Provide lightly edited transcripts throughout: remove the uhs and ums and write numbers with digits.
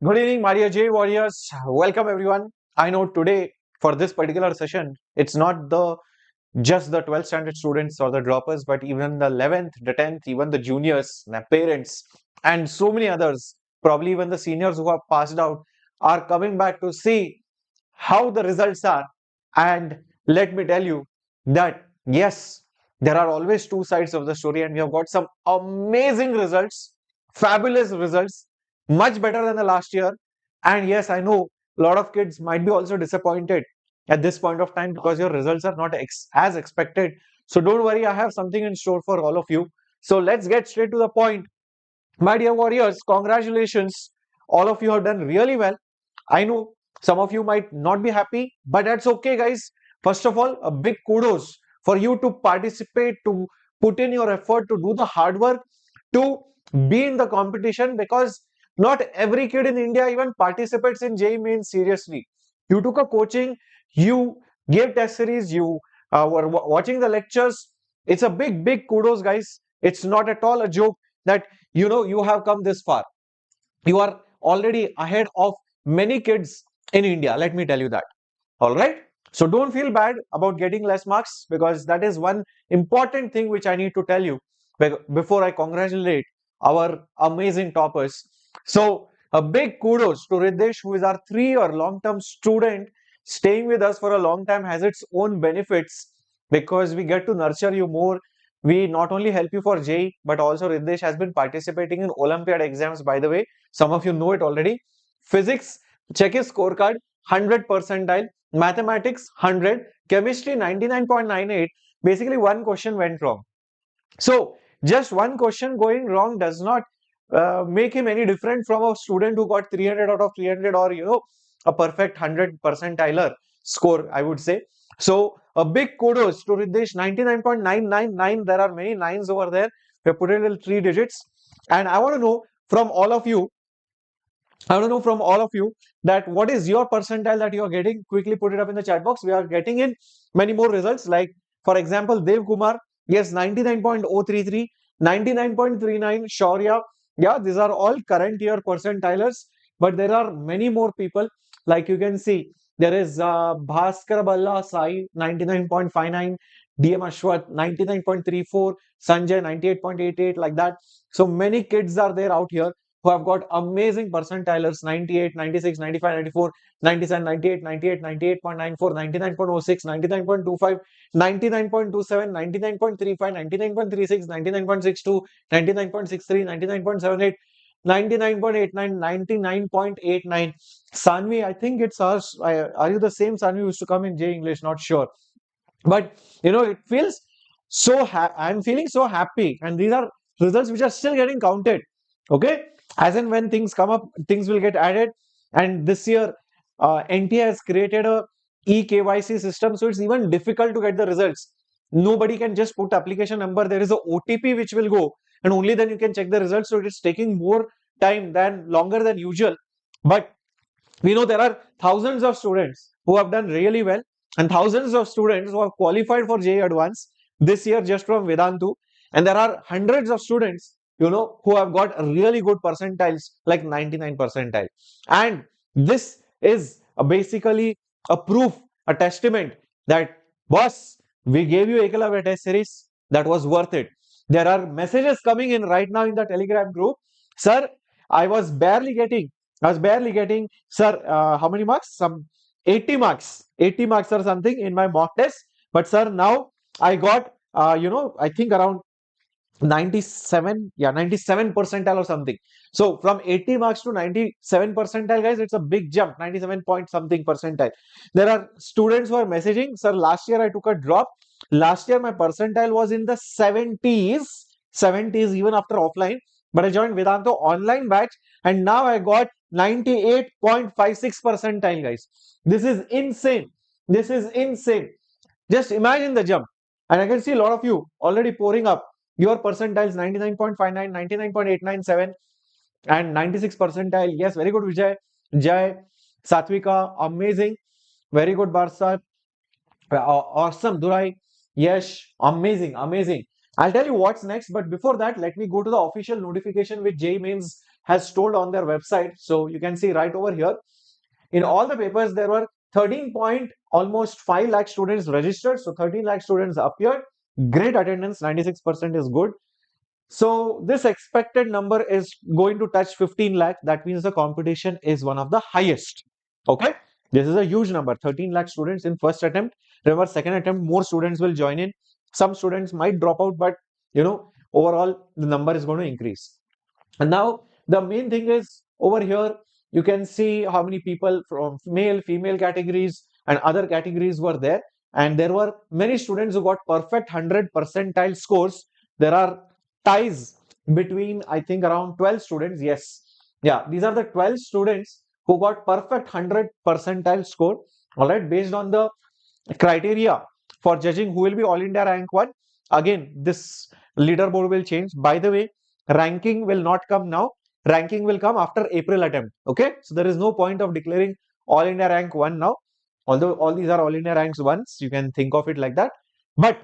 Good evening, my dear J Warriors. Welcome everyone. I know today for this particular session, it's not the just the 12th standard students or the droppers, but even the 11th, the 10th, even the juniors, their parents, and so many others, probably even the seniors who have passed out, are coming back to see how the results are. And let me tell you that yes, there are always two sides of the story, and we have got some amazing results, fabulous results, much better than the last year. And yes, I know a lot of kids might be also disappointed at this point of time because your results are not as expected. So don't worry, I have something in store for all of you. So let's get straight to the point. My dear warriors, congratulations. All of you have done really well. I know some of you might not be happy, but that's okay, guys. First of all, a big kudos for you to participate, to put in your effort, to do the hard work, to be in the competition because not every kid in India even participates in JEE Mains seriously. You took a coaching, you gave test series, you were watching the lectures. It's a big kudos, guys. It's not at all a joke that you have come this far. You are already ahead of many kids in India. Let me tell you that. All right. So don't feel bad about getting less marks because that is one important thing which I need to tell you before I congratulate our amazing toppers. So a big kudos to Ridesh, who is our 3-year long-term student. Staying with us for a long time has its own benefits because we get to nurture you more. We not only help you for JEE, but also Ridesh has been participating in Olympiad exams, by the way. Some of you know it already. Physics, check his scorecard, 100 percentile. Mathematics 100, chemistry 99.98. Basically, one question went wrong. So, just one question going wrong does not make him any different from a student who got 300 out of 300 or a perfect 100 percentiler score, I would say. So, a big kudos to Riddhesh, 99.999. There are many nines over there. We have put it in 3 digits. And I want to know from all of you I want to know from all of you that what is your percentile that you are getting. Quickly put it up in the chat box. We are getting in many more results. Like, for example, Dev Kumar, yes, 99.033, 99.39, Shaurya. Yeah, these are all current year percentilers, but there are many more people. Like you can see, there is Bhaskar Balla Sai, 99.59, DM Ashwath, 99.34, Sanjay, 98.88, like that. So many kids are there out here who have got amazing percentilers 98, 96, 95, 94, 97, 98, 98, 98.94, 99.06, 99.25, 99.27, 99.35, 99.36, 99.62, 99.63, 99.78, 99.89, 99.89. Sanvi, I think it's us. Are you the same Sanvi who used to come in J English? Not sure. But it feels I'm feeling so happy, and these are results which are still getting counted. Okay, as and when things come up, things will get added. And this year, NTA has created a eKYC system, so it's even difficult to get the results. Nobody can just put application number. There is a OTP which will go, and only then you can check the results. So it is taking more time than longer than usual. But we know there are thousands of students who have done really well and thousands of students who have qualified for JEE Advance this year just from Vedantu. And there are hundreds of students, who have got really good percentiles like 99 percentile. And this is basically a proof, a testament that, boss, we gave you Eklavya Test Series. That was worth it. There are messages coming in right now in the Telegram group. Sir, I was barely getting sir, how many marks? Some 80 marks, 80 marks or something in my mock test. But sir, now I got, I think around 97, yeah, 97 percentile or something. So from 80 marks to 97 percentile, guys, it's a big jump, 97 point something percentile. There are students who are messaging, sir, last year I took a drop. Last year my percentile was in the 70s even after offline. But I joined Vedantu online batch and now I got 98.56 percentile, guys. This is insane. This is insane. Just imagine the jump. And I can see a lot of you already pouring up your percentiles 99.59, 99.897, and 96 percentile. Yes, very good, Vijay. Jai, Satvika, amazing. Very good, Barsa. Awesome, Durai. Yes, amazing, amazing. I'll tell you what's next, but before that, let me go to the official notification which JEE Mains has told on their website. So you can see right over here, in all the papers, there were 13 point almost 5 lakh students registered. So 13 lakh students appeared. Great attendance, 96% is good. So this expected number is going to touch 15 lakh. That means the competition is one of the highest. Okay. This is a huge number, 13 lakh students in first attempt. Remember, second attempt, more students will join in. Some students might drop out, but overall the number is going to increase. And now the main thing is over here, you can see how many people from male, female categories and other categories were there. And there were many students who got perfect 100 percentile scores. There are ties between, I think, around 12 students. Yes. Yeah, these are the 12 students who got perfect 100 percentile score. All right, based on the criteria for judging who will be All India rank 1. Again, this leaderboard will change. By the way, ranking will not come now. Ranking will come after April attempt. Okay, so there is no point of declaring All India rank 1 now. Although all these are All India ranks 1s, you can think of it like that. But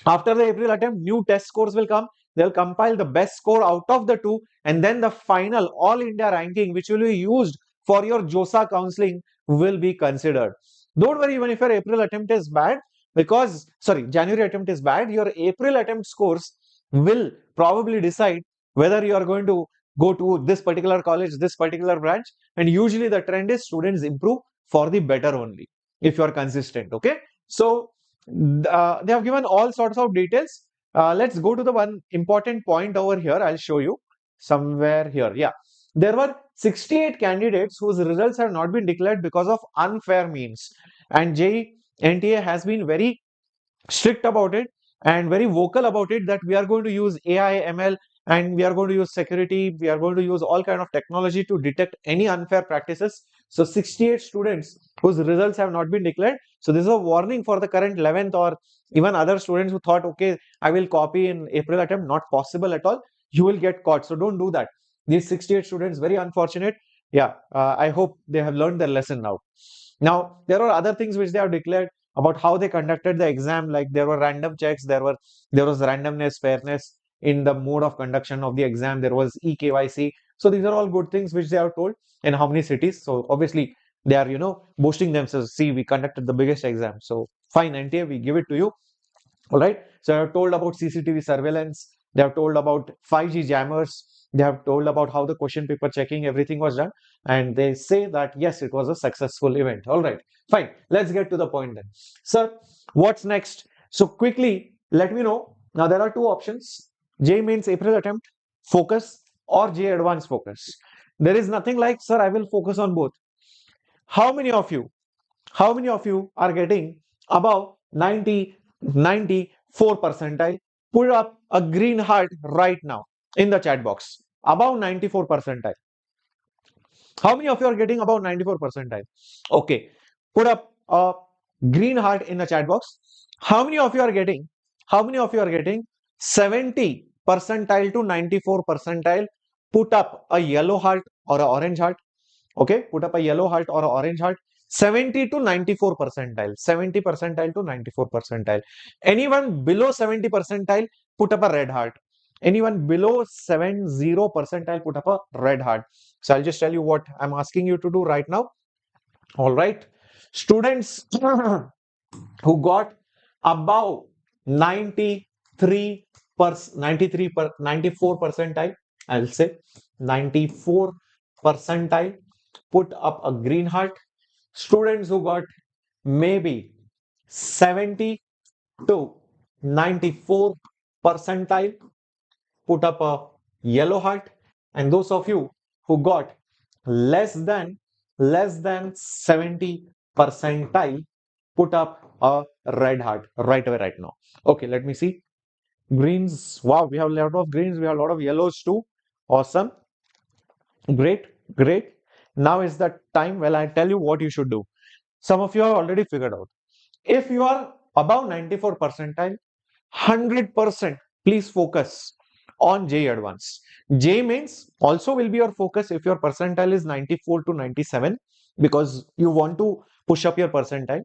after the April attempt, new test scores will come. They'll compile the best score out of the two, and then the final All India ranking, which will be used for your JOSA counseling, will be considered. Don't worry, even if your April attempt is bad, because January attempt is bad, your April attempt scores will probably decide whether you are going to go to this particular college, this particular branch, and usually the trend is students improve for the better only if you are consistent. Okay, so they have given all sorts of details. Let's go to the one important point over here. I'll show you somewhere here. Yeah, there were 68 candidates whose results have not been declared because of unfair means, and JEE NTA has been very strict about it and very vocal about it, that we are going to use AI, ML, and we are going to use security, we are going to use all kind of technology to detect any unfair practices. So 68 students whose results have not been declared. So this is a warning for the current 11th or even other students who thought, okay, I will copy in April attempt. Not possible at all. You will get caught. So don't do that. These 68 students, very unfortunate. Yeah, I hope they have learned their lesson now. Now, there are other things which they have declared about how they conducted the exam. Like there were random checks, there was randomness, fairness in the mode of conduction of the exam. There was EKYC. So these are all good things which they have told in how many cities. So obviously they are boasting themselves. See, we conducted the biggest exam. So fine, NTA, we give it to you. All right. So I have told about CCTV surveillance. They have told about 5G jammers. They have told about how the question paper checking, everything was done. And they say that, yes, it was a successful event. All right. Fine. Let's get to the point then. Sir, what's next? So quickly, let me know. Now, there are two options. JEE Mains April attempt, focus, or JEE Advanced focus. There is nothing like, sir, I will focus on both. How many of you are getting above 94 percentile? Put up a green heart right now in the chat box. Above 94 percentile. How many of you are getting above 94 percentile? Okay, put up a green heart in the chat box. How many of you are getting 70 percentile to 94 percentile? Put up a yellow heart or an orange heart. Okay, put up a yellow heart or an orange heart. 70 to 94 percentile, 70 percentile to 94 percentile. Anyone below 70 percentile, put up a red heart. Anyone below 70 percentile, put up a red heart. So I'll just tell you what I'm asking you to do right now. All right, students who got above 93 94 percentile, I'll say 94 percentile, put up a green heart. Students who got maybe 70 to 94 percentile, put up a yellow heart. And those of you who got less than 70 percentile, put up a red heart right away right now. Okay, let me see. Greens. Wow, we have a lot of greens. We have a lot of yellows too. Awesome. Great, great. Now is the time when I tell you what you should do. Some of you have already figured out. If you are above 94 percentile, 100%, please focus on JEE Advanced. JEE Mains also will be your focus if your percentile is 94 to 97, because you want to push up your percentile.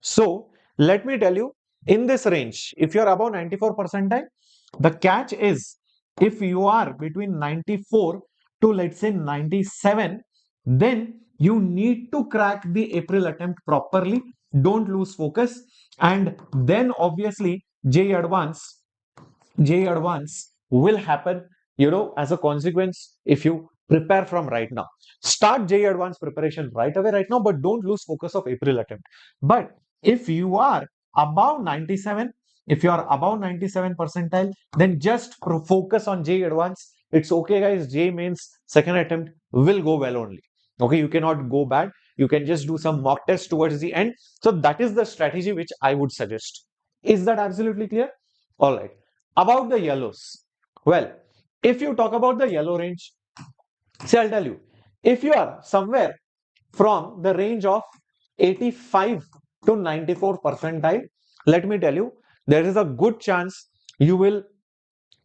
So let me tell you, in this range, if you are above 94 percentile, the catch is if you are between 94 to, let's say, 97, then you need to crack the April attempt properly. Don't lose focus. And then obviously JEE Advance will happen, as a consequence if you prepare from right now. Start JEE Advance preparation right away right now, but don't lose focus of April attempt. But if you are above 97, if you are above 97 percentile, then just focus on JEE Advance. It's okay, guys. JEE Mains second attempt will go well only. Okay, you cannot go bad. You can just do some mock test towards the end. So that is the strategy which I would suggest. Is that absolutely clear? All right. About the yellows. Well, if you talk about the yellow range, see, I'll tell you, if you are somewhere from the range of 85 to 94 percentile, let me tell you, there is a good chance you will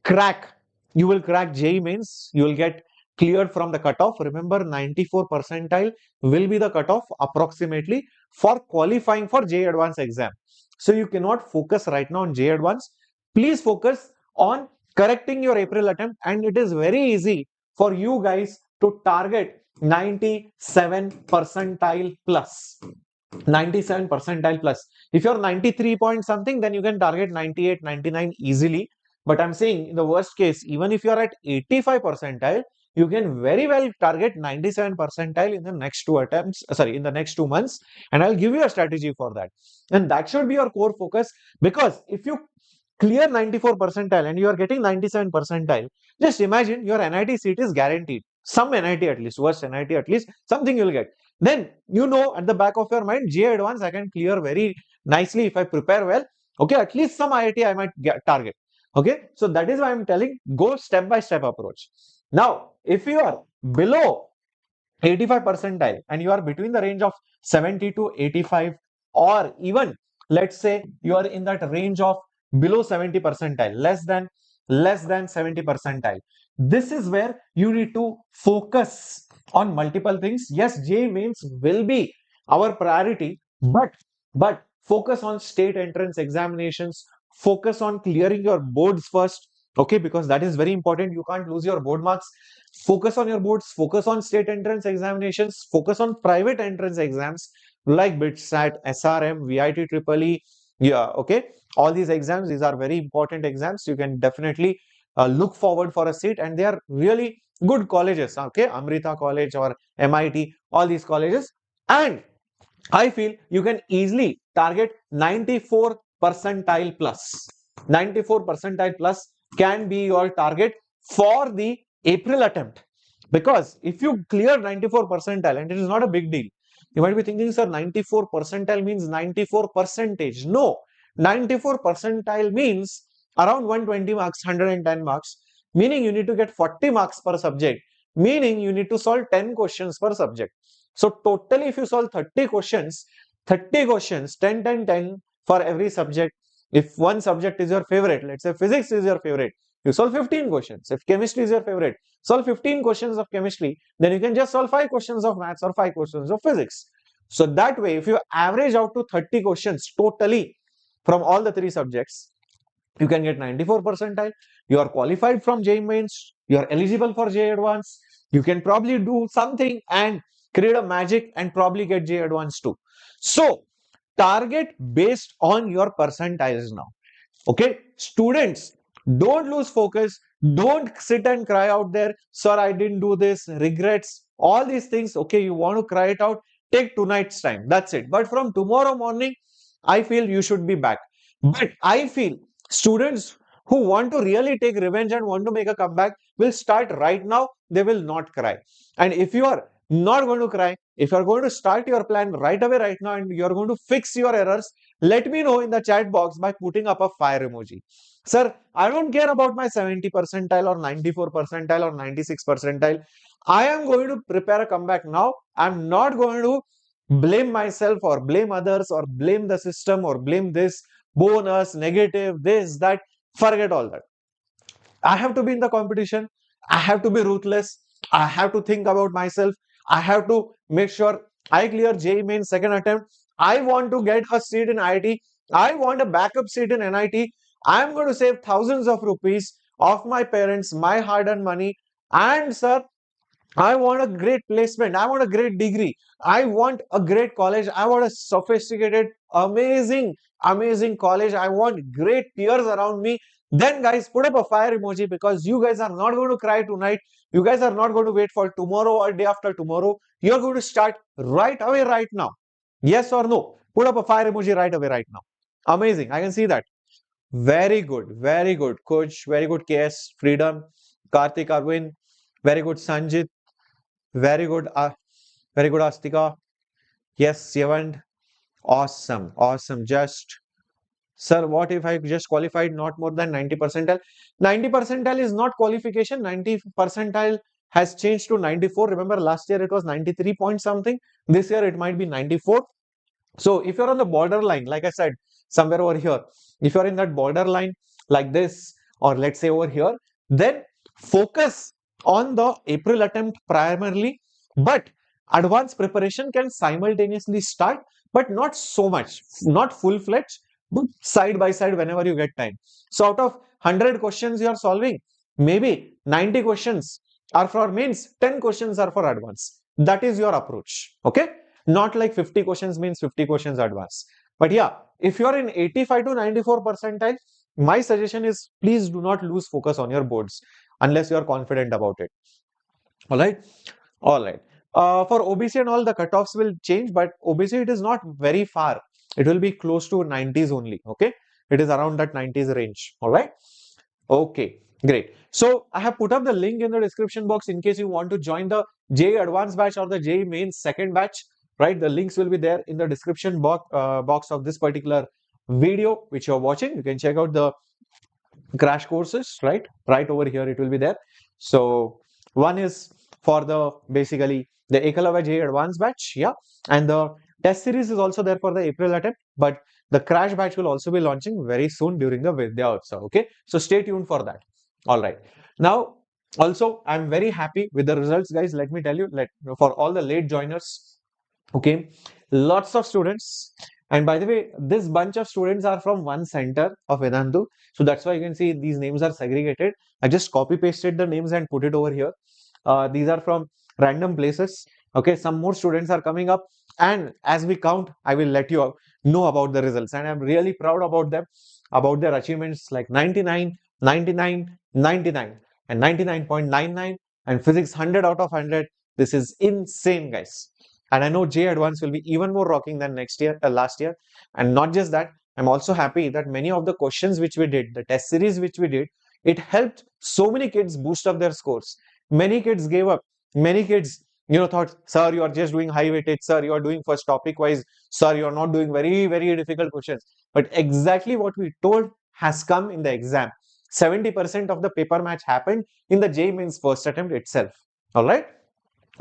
crack JEE Mains. You will get cleared from the cutoff. Remember, 94 percentile will be the cutoff approximately for qualifying for JEE Advanced exam. So you cannot focus right now on JEE Advanced. Please focus on correcting your April attempt, and it is very easy for you guys to target 97 percentile plus. 97 percentile plus. If you're 93 point something, then you can target 98, 99 easily. But I'm saying in the worst case, even if you're at 85 percentile, you can very well target 97 percentile in the next two attempts, in the next 2 months. And I'll give you a strategy for that. And that should be your core focus, because if you clear 94 percentile and you are getting 97 percentile, just imagine your NIT seat is guaranteed. Some NIT at least, worst NIT at least, something you'll get. Then, at the back of your mind, JEE Advance I can clear very nicely if I prepare well. Okay, at least some IIT I might target. Okay, so that is why I'm telling, go step by step approach. Now, if you are below 85 percentile and you are between the range of 70 to 85, or even let's say you are in that range of below 70 percentile, less than 70 percentile, this is where you need to focus on multiple things. Yes, JEE Mains will be our priority, but focus on state entrance examinations, focus on clearing your boards first. Okay, because that is very important. You can't lose your board marks. Focus on your boards, focus on state entrance examinations, focus on private entrance exams like BITSAT, SRM, VIT Triple E. Yeah, okay. All these exams, these are very important exams. You can definitely look forward for a seat, and they are really good colleges. Okay, Amrita College or MIT, all these colleges. And I feel you can easily target 94 percentile plus. 94 percentile plus can be your target for the April attempt. Because if you clear 94 percentile, and it is not a big deal, you might be thinking, sir, 94 percentile means 94 percentage. No, 94 percentile means around 120 marks, 110 marks, meaning you need to get 40 marks per subject, meaning you need to solve 10 questions per subject. So totally, if you solve 30 questions, 10, 10, 10 for every subject. If one subject is your favorite, let's say physics is your favorite, you solve 15 questions. If chemistry is your favorite, solve 15 questions of chemistry. Then you can just solve 5 questions of maths or 5 questions of physics. So that way, if you average out to 30 questions totally from all the 3 subjects, you can get 94 percentile. You are qualified from JEE Mains. You are eligible for JEE Advance. You can probably do something and create a magic and probably get JEE Advance too. So target based on your percentiles now. Okay, students, don't lose focus. Don't sit and cry out there, sir, I didn't do this, regrets, all these things. Okay, you want to cry it out, take tonight's time, that's it. But from tomorrow morning, I feel you should be back. But I feel students who want to really take revenge and want to make a comeback will start right now. They will not cry. And if you are not going to cry, if you are going to start your plan right away right now, and you are going to fix your errors, let me know in the chat box by putting up a fire emoji. Sir, I don't care about my 70 percentile or 94 percentile or 96 percentile. I am going to prepare a comeback now. I'm not going to blame myself or blame others or blame the system or blame this bonus, negative, this, that. Forget all that. I have to be in the competition. I have to be ruthless. I have to think about myself. I have to make sure I clear JEE Mains second attempt. I want to get a seat in IIT. I want a backup seat in NIT. I am going to save thousands of rupees of my parents, my hard-earned money. And sir, I want a great placement. I want a great degree. I want a great college. I want a sophisticated, amazing college. I want great peers around me. Then, guys, put up a fire emoji because you guys are not going to cry tonight. You guys are not going to wait for tomorrow or day after tomorrow. You're going to start right away, right now. Yes or no? Put up a fire emoji right away, right now. Amazing. I can see that. Very good. Very good. Coach, very good. KS, Freedom, Karthik Arvind, very good. Sanjit. Very good, Astika. Yes, Yevand. Awesome, awesome. Just, sir, what if I just qualified not more than 90 percentile? 90 percentile is not qualification. 90 percentile has changed to 94. Remember, last year it was 93 point something. This year it might be 94. So if you're on the borderline, like I said, somewhere over here, if you're in that borderline like this, or let's say over here, then focus on the April attempt primarily, but advanced preparation can simultaneously start, but not so much, not full-fledged, but side by side whenever you get time. So out of 100 questions you are solving, maybe 90 questions are for mains, 10 questions are for advanced. That is your approach. Okay. Not like 50 questions means 50 questions advanced. But yeah, if you are in 85 to 94 percentile, my suggestion is please do not lose focus on your boards unless you are confident about it. All right. All right. For OBC and all, the cutoffs will change, but OBC it is not very far. It will be close to 90s only. Okay. It is around that 90s range. All right. Okay, great. So I have put up the link in the description box in case you want to join the JEE Advanced batch or the JEE Mains second batch, right? The links will be there in the description box of this particular video which you're watching. You can check out the crash courses, right? Right over here, it will be there. So one is for the basically the Eklavya JEE Advanced batch, yeah, and the test series is also there for the April attempt, but the crash batch will also be launching very soon during the Vidya Utsav. Okay, so stay tuned for that. All right. Now, also, I'm very happy with the results, guys. Let me tell you, for all the late joiners, okay, lots of students. And by the way, this bunch of students are from one center of Vedantu. So that's why you can see these names are segregated. I just copy pasted the names and put it over here. These are from random places. Okay, some more students are coming up. And as we count, I will let you know about the results. And I'm really proud about them, about their achievements like 99, 99, 99, and 99.99, and physics 100 out of 100. This is insane, guys. And I know JEE Advance will be even more rocking than last year. And not just that, I'm also happy that many of the questions which we did, the test series which we did, it helped so many kids boost up their scores. Many kids gave up. Many kids, thought, sir, you are just doing high weightage. Sir, you are doing first topic wise. Sir, you are not doing very, very difficult questions. But exactly what we told has come in the exam. 70% of the paper match happened in the JEE Mains first attempt itself. All right.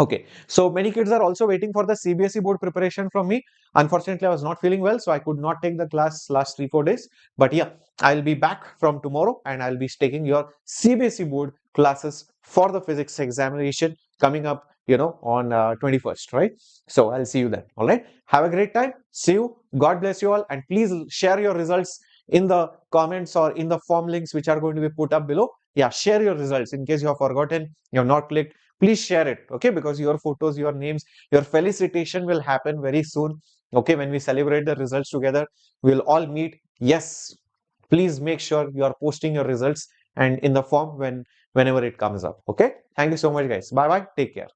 Okay, so many kids are also waiting for the CBSE board preparation from me. Unfortunately, I was not feeling well, so I could not take the class last 3-4 days. But yeah, I'll be back from tomorrow and I'll be taking your CBSE board classes for the physics examination coming up, on 21st, right? So I'll see you then. All right. Have a great time. See you. God bless you all. And please share your results in the comments or in the form links which are going to be put up below. Yeah, share your results in case you have forgotten, you have not clicked. Please share it, okay, because your photos, your names, your felicitation will happen very soon. Okay, when we celebrate the results together, we'll all meet. Yes, please make sure you are posting your results and in the form whenever it comes up. Okay, thank you so much, guys. Bye bye, take care.